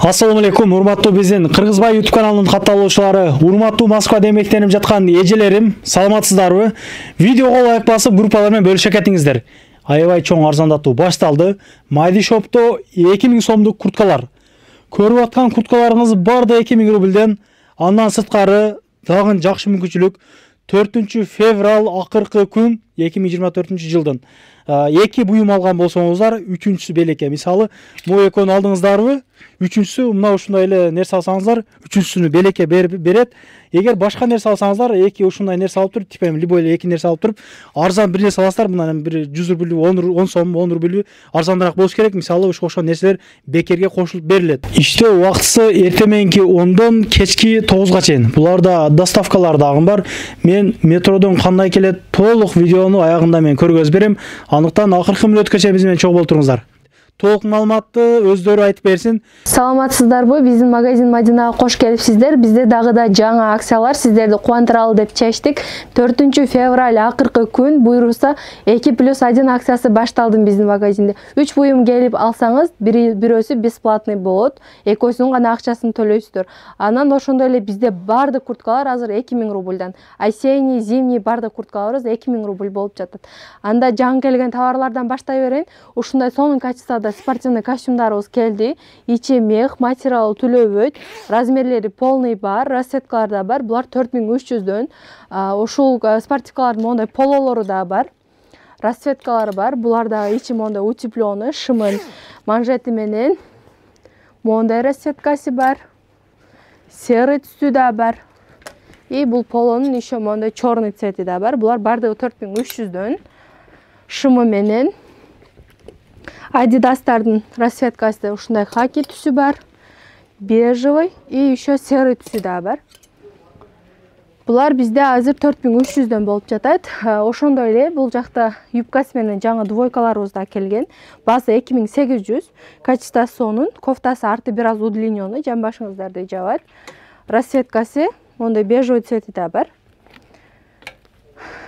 Assalamu алейкум, урматтуу биздин Кыргызбай YouTube каналынын катталуучулары, урматтуу Москвада эмгектенип жаткан эжелерим, саламатсыздарбы? Видеого лайк басып, группалар менен бөлүшө кетиңиздер. Аябай чоң арзандатуу башталды. Майди Shop'то 2000 сомдук курткалар. Көрүп аткан курткаларыңыз бар да 2000 рубльден. Андан сырткары дагы жакшы мүмкүнчүлүк 4 февраль акыркы күн 2024 жылдын. 2 буюм алган болсоңуздар, 3-сү белекке. Мисалы, бу экөөнү алдыңыздарбы? 3-сү мына ушундай эле нерсе алсаңыздар, 3-сүнү белекке берет. Эгер башка нерсе алсаңыздар, 2 ушундай нерсе алып туруп, типа любой эле 2 нерсе алып туруп, арзан бир нерсе аласыздар, мындан бир 100 рубль, 10 сом, 10 рубль арзаныраак болуш керек. Мисалы, ошол нерселер бекерге кошулуп берилет. Иштөө убактысы эртеменки 10дон кечки 9га чейин. Буларда доставкалар дагы бар. Мен метродон кандай келет, толук видеону аягында мен көргөзүп берем. Андыктан акыркы мүнөткөчө биз менен чогуу болуңуздар. Толук маалыматты өздөрү айтып берсин. Саламатсыздарбы? Биздин магазин Мадинага кош келипсиздер. Бизде дагы да жаңы акциялар сиздерди кубандыралы деп чечтик. 4 февраль акыркы күн буйруса 2+1 акциясы башталды биздин магазинде. 3 буюм келип алсаңыз, бирөөсү бесплатный болот, экөөсүнүн гана акчасын төлөйсүздөр. Анан ошондой эле бизде бардык курткалар азыр 2000 рубльдан. Осенний, зимний бардык курткаларыбыз 2000 рубль болуп жатат. Анда жаңы келген товарлардан баштай берейин. Ушундай сонун качестводо спортивный костюмдарыбыз келди. Ичи мех, материал түлөбөйт, размерлери полный бар, расцветкалар да бар. Булар 4300дөн. Ушул спортивкалардын мондай пололору да бар. Расцветкалары бар. Булар да ичи мондай утепленный, шымын манжети менен. Мондай расцветкасы бар. Серый түсү да бар. И бул полонун еще мондай черный цвети да бар. Булар бардыгы 4300дөн. Шымы менен. Адидастардын расцветкасы ушундай хаки түсү бар, бежевый и еще серый түсү да бар. Булар бизде азыр 4300дөн болуп жатат. Ошондой эле бул жакта юбкасы менен жаңы двойкаларыбыз да келген. Басы 2800, качествосы сонун, кофтасы арты бир аз удлинённый, жамбашыңыздарды жабат. Расцветкасы мондай бежевый цвети да бар.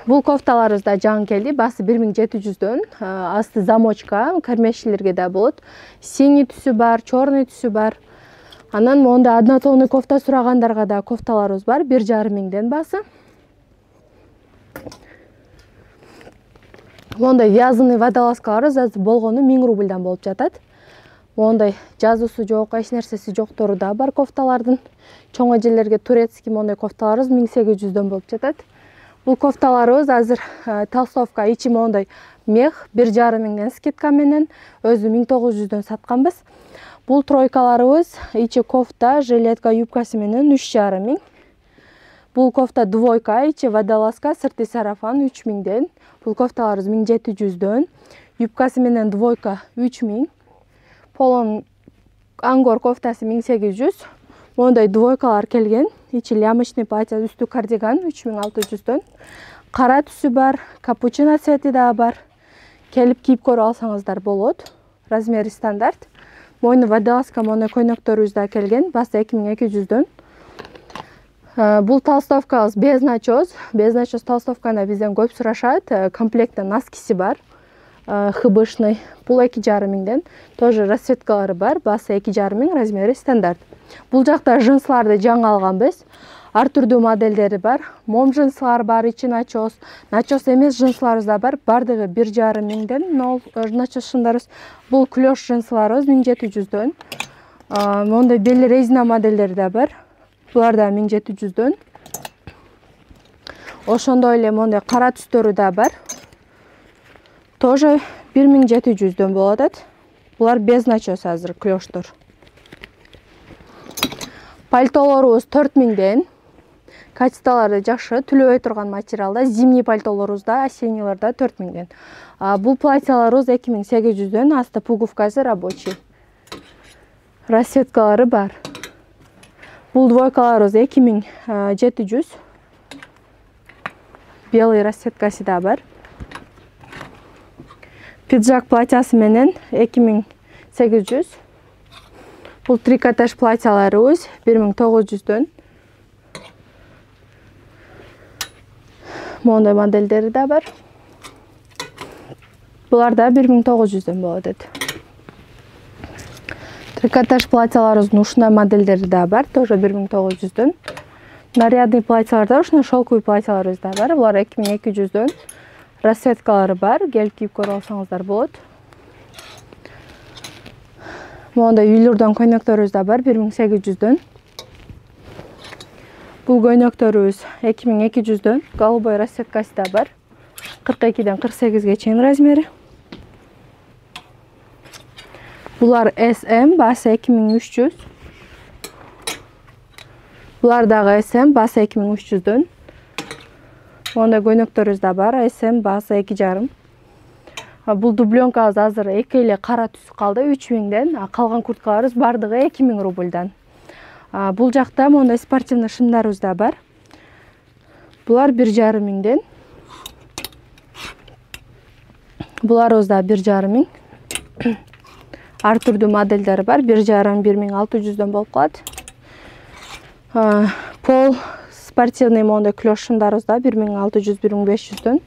Бул кофталарыбыз да жаңы келди, басы 1700дөн, асты замочка, кармешчилерге да болот. Синий түсү бар, черный түсү бар. Анан мондай однотонный кофта сурагандарга да кофталарыбыз бар, 1500ден басы. Мондай вязаный водолазкаларыбыз азыр болгону 1000 рубльдан болуп жатат. Мондай жазуусу жок, эч нерсеси жоктору да бар кофталардын. Чоң эжелерге турецкий мондай кофталарыбыз 1800дөн болуп жатат. Бул кофталарыбыз азыр толстовка ичи мондай мех 1500ден скидка менен өзү 1900дөн сатканбыз. Бул тройкаларыбыз ичи кофта, жилетка, юбкасы менен 3500. Бул кофта двойка, ичи водолазка, сырты сарафан 3000ден. Бул кофталарыбыз 1700дөн. Юбкасы менен двойка 3000. Полон ангор кофтасы 1800. Мондай двойкалар келген. Ичи лямочный платье, үстү кардиган 3600дөн. Кара түсү бар, капучино цвети да бар. Келип кийип көрүп алсаңыздар болот. Размери стандарт. Мойну водолазка, мондай көйнөктөрүбүз да келген. Басы 2200дөн. Бул толстовкабыз без начос. Без начос толстовканы бизден көп сурашат. Комплектте носкиси бар. ХБшный. Бул 2500ден. Тоже расцветкалары бар. Басы 2500, размери стандарт. Бул жакта джинсларды жаңы алганбыз. Ар түрдүү модельдери бар. Мом джинслар бар, ичи начос. Начос эмес джинсларыбыз да бар. Бардыгы 1500ден начос шымдарыбыз. Бул клеш джинсларыбыз 1700дөн. Мондай бели резина модельдери да бар. Булар да 1700дөн. Ошондой эле мондай кара түстөрү да бар. Тоже 1700дөн болот. Булар без начос азыр клештор. Пальтолорубуз 4000ден. Качестволары жакшы, түлөбөй турган материалда. Зимний пальтолорубузда, осеннийларда 4000ден. Бул платьяларыбыз 2800дөн, асты пуговкасы рабочий. Расцветкалары бар. Бул двойкаларыбыз 2700. Белый расцветкасы да бар. Пиджак платьясы менен 2800. Бул трикотаж платьяларыбыз 1900дөн. Мондай модельдери да бар. Булар да 1900дөн болот. Трикотаж платьяларыбыздын ушундай модельдери да бар, тоже 1900-дөн. Нарядный платьяларда ушундай шелковый платьяларыбыз да бар, булар 2200-дөн. Расцветкалары бар, келип кийип көрүп алсаңыздар болот. Мондай үйлөрдөн көйнөктөрүбүз да бар, 1800-дөн. Бул көйнөктөрүбүз 2200-дөн, голубой расцветкасы да бар. 42-ден 48-ге чейин размери. Булар SM, басы 2300. Булар дагы SM, басы 2300-дөн. Мондай көйнөктөрүбүз да бар, SM, басы 2,5. Бул дубленкабыз азыр 2 эле кара түсү калды, 3000-ден. Калган курткаларыбыз бардыгы 2000 рубльдан. Бул жакта мондай спортивный шымдарыбыз да бар. Булар 1500-ден. Буларыбыз да 1500. Ар түрдүү модельдери бар, 1500-1600-дөн болуп калат. Пол спортивный мондай клеш шымдарыбыз да 1600-1500-дөн.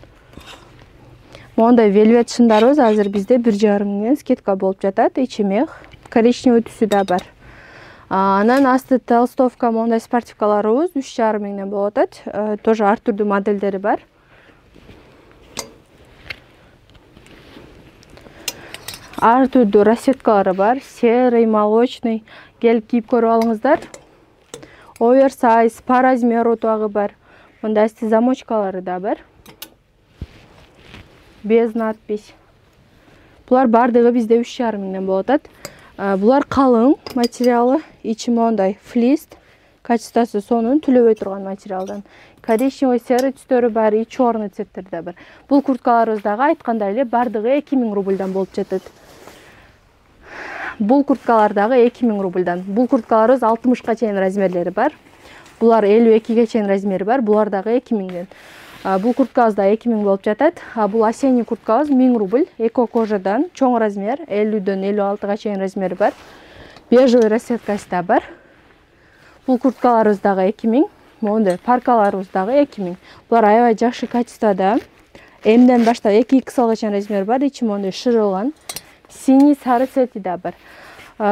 Мондай велвет шымдарыбыз азыр бизде 1500-ден скидка болуп жатат, ичи мех, коричневый түсү да бар. Анан асты толстовка мондай спортивкаларыбыз 3500-ден болуп атат. Тоже ар түрдүү модельдери бар. Ар түрдүү расцветкалары бар, серый, молочный. Келип кийип көрүп алыңыздар. Оверсайз, по размеру дагы бар. Мындай асты замочкалары да бар. Без надпись. Булар бардыгы бизде 3500-ден болуп атат. Булар калың материалы, ичи мондай флист, качествосы сонун түлөбөй турган материалдан. Коричневый, серый түстөрү бар, и черный цветтер да бар. Бул курткаларыбыз дагы айткандай эле бардыгы 2000 рубльдан болуп жатат. Бул курткалар дагы 2000 рубльдан. Бул курткаларыбыз 60-ка чейин размерлери бар. Булар 52-ге чейин размери бар, булар дагы 2000-ден. Бул курткабыз да 2000 болуп жатат. Бул осенний курткабыз 1000 рубль, эко кожадан, чоң размер, 50-дөн 56-га чейин размери бар. Бежевый расцветкасы да бар. Бул курткаларыбыз дагы 2000, мондай паркаларыбыз дагы 2000. Булар аябай жакшы качествода. Мден баштап 2XL чейин размери бар, ичи мондай шырылган. Синий, сары цвети да бар.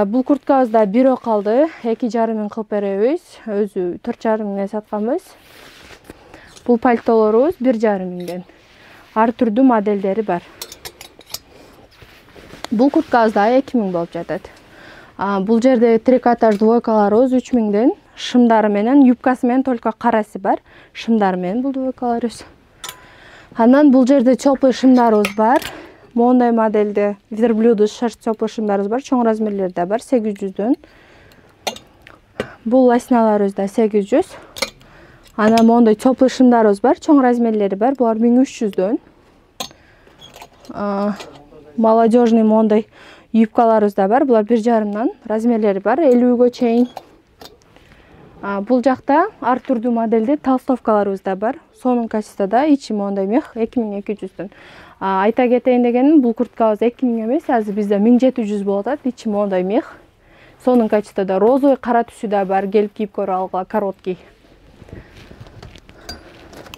Бул курткабыз да бирөө калды, 2,5 кылып беребиз. Өзү 4,5-ден сатканбыз. Бул пальтолорубуз 1,5-ден. Ар түрдүү модельдери бар. Бул курткабыз да 2000 болуп жатат. Бул жерде трикотаж двойкаларыбыз 3000-ден. Шымдары менен, юбкасы менен только карасы бар. Шымдары менен бул двойкаларыбыз. Анан бул жерде чопый шымдарыбыз бар. Мондай модельде верблюдус шерсть чопый шымдарыбыз бар. Чоң размерлери да бар, 800-дөн. Бул лосиналарыбыз да 800. Анан мондай чопый шымдарыбыз бар, чоң размерлери бар. Булар 1300-дөн. Молодежный мондай юбкаларыбыз да бар. Булар 1,5-дан. Размерлери бар, 50-ге чейин. Бул жакта ар түрдүү модельде толстовкаларыбыз да бар. Сонун качествода, ичи мондай мех 2200-дөн. Айта кетейин дегеним, бул курткабыз 2000 эмес, азыр бизде 1700 болуп атат, ичи мондай мех. Сонун качествода, розовый кара түсү да бар, келип кийип көрүп алгыла, короткий.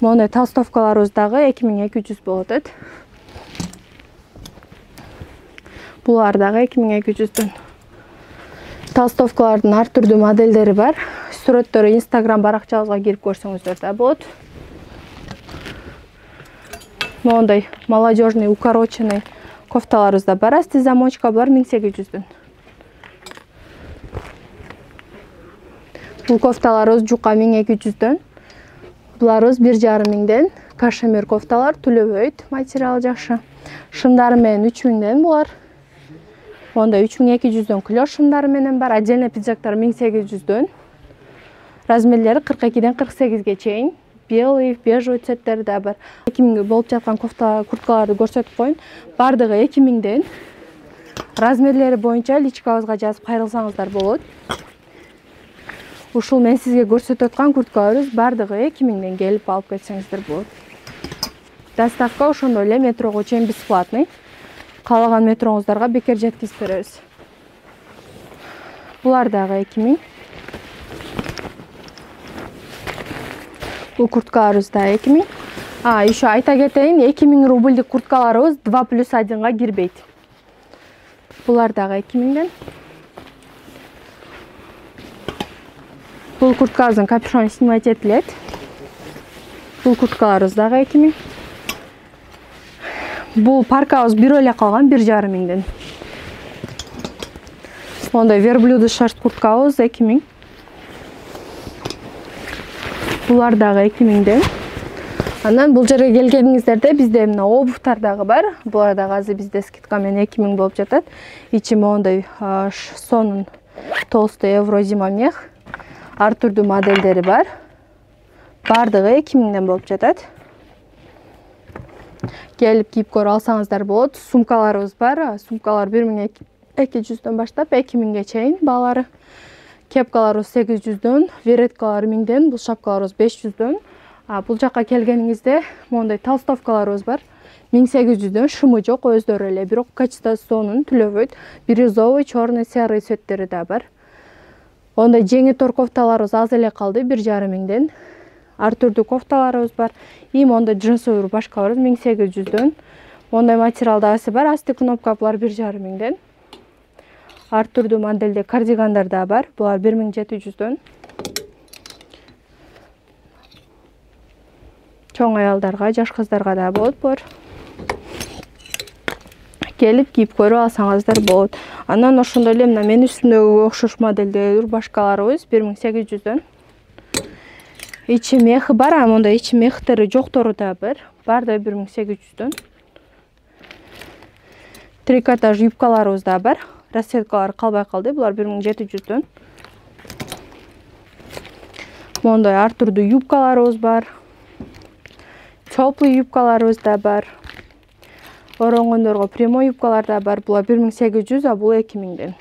Мондай толстовкаларыбыз дагы 2200 болуп атат. Булар дагы 2200-дөн. Толстовкалардын ар түрдүү модельдери бар. Сүрөттөрү Instagram баракчабызга кирип көрсөңүздөр да болот. Мондай молодежный укороченный кофталарыбыз да бар. Асты замочка, булар 1800-дөн. Бул кофталарыбыз жука 1200-дөн. Буларыбыз 1,5-ден. Кашемир кофталар, түлөбөйт, материалы жакшы. Шымдары менен 3000-ден булар. Мондай 3200-дөн клеш шымдары менен бар. Отдельный пиджактар 1800-дөн. Размерлери 42-ден 48-ге чейин. Белый, бежевый цветтери да бар. 2000 болуп жаткан курткаларды көрсөтүп коюн. Бардыгы 2000-ден. Размерлери боюнча личкабызга жазып кайрылсаңыздар болот. Ушул мен сизге көрсөтүп аткан курткаларыбыз бардыгы 2000-ден келип алып кетсеңиздер болот. Доставка ошондой эле метрого чейин бесплатный. Каалаган метроңуздарга бекер жеткизип беребиз. Булар дагы 2000. Бул курткаларыбыз да 2000. Еще айта кетейин, 2000 рубльдик курткаларыбыз 2+1-га кирбейт. Булар дагы 2000-ден. Бул курткабыздын капюшону снимать этилет. Бул курткаларыбыз дагы 2000. Бул паркабыз бир эле калган 1,5 миңден. Ондай верблюды шерсть курткабыз 2000. Булар дагы 2000ден. Андан бул жерге келгениңиздерде бизде мына обувтар дагы бар. Булар дагы азыр бизде скидка менен 2000 болуп жатат. Ичи моундай сонун толстой еврозима мех. Ар түрдүү модельдери бар. Бардыгы 2000ден болуп жатат. Келип кийип көрүп алсаңыздар болот. Сумкаларыбыз бар. Сумкалар 1200дөн баштап 2000ге чейин баалары. Кепкаларыбыз 800дөн, вереткалар 1000ден, бул шапкаларыбыз 500дөн. Бул жакка келгениңизде мондай толстовкаларыбыз бар. 1800дөн, шуму жок, өздөрү эле, бирок качествосы сонун, түлөбөйт. Бирюзовый, черный, серый цветтери да бар. Ондай жеңи тор кофталарыбыз аз эле калды, 1,5 миңден. Ар түрдүү кофталарыбыз бар. Мондай джинсовый рубашкаларыбыз 1800дөн. Мондай материалдасы бар, асты кнопкалар 1,5 миңден. Ар түрдүү моделде кардигандар да бар. Булар 1700дөн. Чоң аялдарга, жаш кыздарга да болот булар. Келип кийип көрүп алсаңыздар болот. Андан ошондой эле мына мен үстүмдөгү окшош модельде рубашкаларыбыз 1800дөн. Ичи мехи бар, мондай ичи мехтери жоктору да бар. Бар да 1800дөн. Трикотаж юбкаларыбыз да бар. Расцветкалар калбай калды. Булар 1700дөн. Мондай ар түрдүү юбкаларыбыз бар. Теплый юбкаларыбыз да бар. Оронгондорго прямой юбкалар да бар. Булар 1800, а бул 2000ден.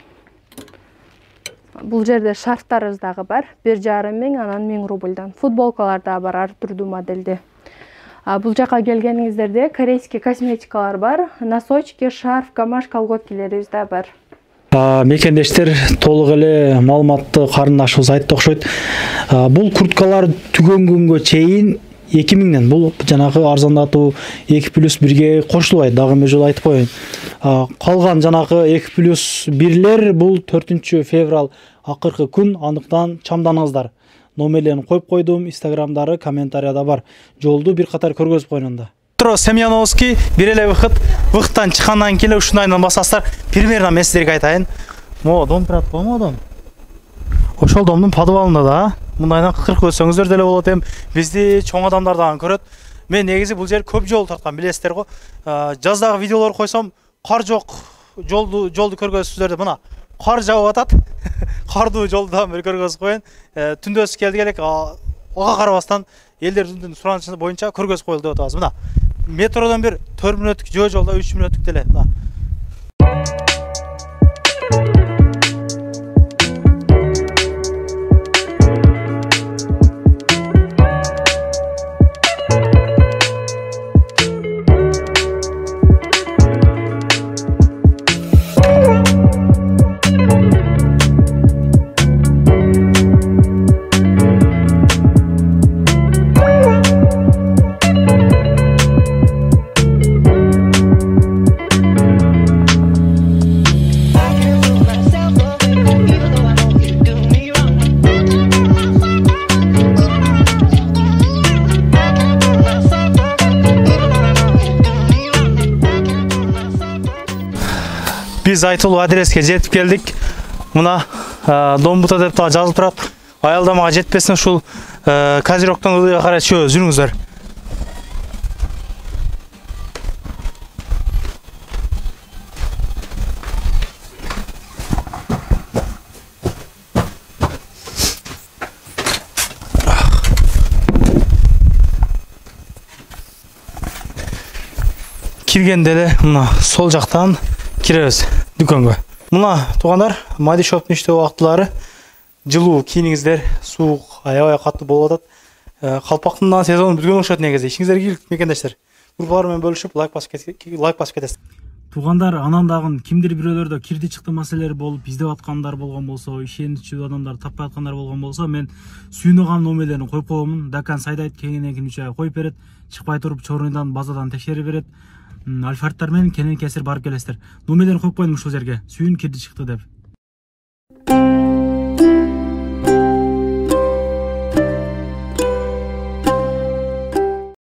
Бул жерде шарфтарыбыз дагы бар. 1,5 миң, анан 1000 рубльдан. Футболкалар да бар ар түрдүү модельде. Бул жака келгениңиздерде корейский косметикалар бар. Носочки, шарф, камаш, колготкилерибиз да бар. Мекендештер толук эле маалыматты карындашыбыз айтты окшойт. Бул курткалар түгөн күнгө чейин 2000ден. Бул жанагы арзандатуу 2+1ге кошулбайт. Дагы бир жолу айтып коеюн. Калган жанагы 2+1лер бул 4 февраль акыркы күн. Андыктан чамданыңыздар. Номерлерин коюп койдум, инстаграмдары, комментарияда бар. Жолду бир катар көргөзүп коюнда. Семеновский бир эле выхыттан чыккандан кийин ушундайдан басасыздар. Примерно мен силерге айтайын. Дом турат коймо дом. Ошол домдун подвалында да мындайдан кыркып өтсөңүздөр деле болот. Бизди чоң адамдардан көрөт. Мен негизи бул жер көп жол тарткан, билесиздер го. Жаздагы видеолор койсом, кар жок, жолду көргөзсүздөр деп. Мына кар жаап атат. Кардуу жолду бир көргөзүп коеюн. Түндөсү келди элек, ага карабастан элдердин суранычы боюнча көргөзүп коюлду деп атабыз. Мына метродон бир 4 мүнөттүк жолдо 3 мүнөттүк деле. Biz айтылуу адреске жетип келдик. Мына Домбута деп та жазылып турат. Аялдамага жетпесин ушул Козерогдон ылдыйга карай жүрүңүздөр. Киргенде эле мына сол жактан киребиз дүкөнгө. Мына туугандар, Madi Shop'ун иштөө убактылары жылуу кийиниңиздер, суук аябай катуу болуп атат. Калпактын сезону бүткөн окшойт негизи. Ишиңизерге ийгилик мекендештер. Группалар менен бөлүшүп, лайк басып кетесиз. Туугандар, анан дагы кимдир бирөөлөрдө кирди чыкты маселелер болуп, издеп аткандар болгон болсо, ишеничүү адамдар таппай аткандар болгон болсо, мен сүйүнөган номерлерин коюп коемун. Дакан сайдайт кеңинен 3 ай коюп берет, чыкпай туруп чорундан базадан текшерип берет. Альфардтар менен кенен кесир барып келесиздер. Номерлерин коюп коюдум ушул жерге. Сүйүн кирди чыкты деп.